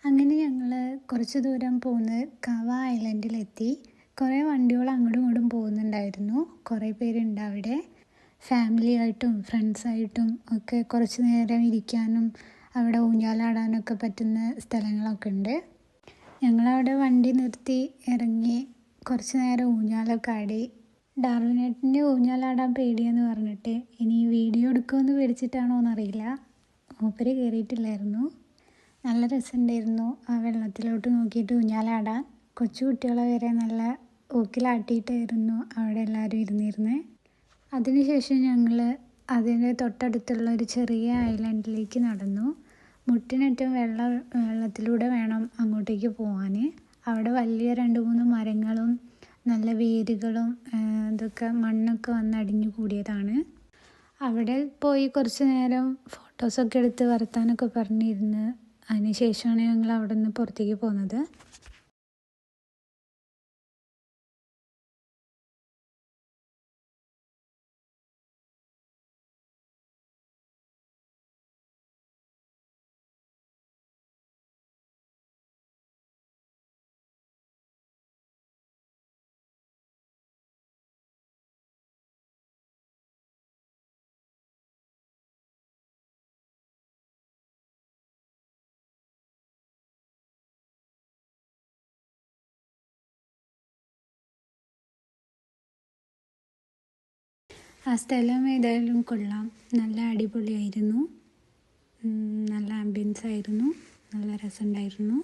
അങ്ങനെ ഞങ്ങൾ കുറച്ച് ദൂരം പോന്ന് കവ ഐലൻഡിലെത്തി. കുറേ വണ്ടികൾ അങ്ങോട്ടും ഇങ്ങോട്ടും പോകുന്നുണ്ടായിരുന്നു. കുറേ പേരുണ്ട് അവിടെ. ഫാമിലി ആയിട്ടും ഫ്രണ്ട്സായിട്ടും ഒക്കെ കുറച്ച് നേരം ഇരിക്കാനും അവിടെ ഊഞ്ഞാലാടാനൊക്കെ പറ്റുന്ന സ്ഥലങ്ങളൊക്കെ ഉണ്ട്. ഞങ്ങളവിടെ വണ്ടി നിർത്തി ഇറങ്ങി കുറച്ച് നേരം ഊഞ്ഞാലൊക്കെ ആടി. ഡാർവിനേട്ടന് ഊഞ്ഞാലാടാൻ പേടിയെന്ന് പറഞ്ഞിട്ട് ഇനി വീഡിയോ എടുക്കുമെന്ന് പേടിച്ചിട്ടാണോ എന്നറിയില്ല, മൂപ്പര് കയറിയിട്ടില്ലായിരുന്നു. നല്ല രസമുണ്ടായിരുന്നു ആ വെള്ളത്തിലോട്ട് നോക്കിയിട്ട് ഊഞ്ഞാലാടാൻ. കൊച്ചു കുട്ടികളെ വരെ നല്ല ഊക്കിലാട്ടിയിട്ടായിരുന്നു അവിടെ എല്ലാവരും ഇരുന്നിരുന്നത്. അതിനുശേഷം ഞങ്ങൾ അതിൻ്റെ തൊട്ടടുത്തുള്ള ഒരു ചെറിയ ഐലൻഡിലേക്ക് നടന്നു. മുട്ടിനറ്റം വെള്ളത്തിലൂടെ വേണം അങ്ങോട്ടേക്ക് പോകാൻ. അവിടെ വലിയ 2-3 മരങ്ങളും നല്ല വേരുകളും ഇതൊക്കെ മണ്ണൊക്കെ വന്ന് അടിഞ്ഞു കൂടിയതാണ്. അവിടെ പോയി കുറച്ച് നേരം ഫോട്ടോസൊക്കെ എടുത്ത് വർത്താനൊക്കെ പറഞ്ഞിരുന്ന് അതിന് ശേഷമാണ് ഞങ്ങൾ അവിടെ നിന്ന് പുറത്തേക്ക് പോകുന്നത്. ആ സ്ഥലം ഏതായാലും കൊള്ളാം, നല്ല അടിപൊളിയായിരുന്നു. നല്ല ആംബിയൻസ് ആയിരുന്നു, നല്ല രസമുണ്ടായിരുന്നു.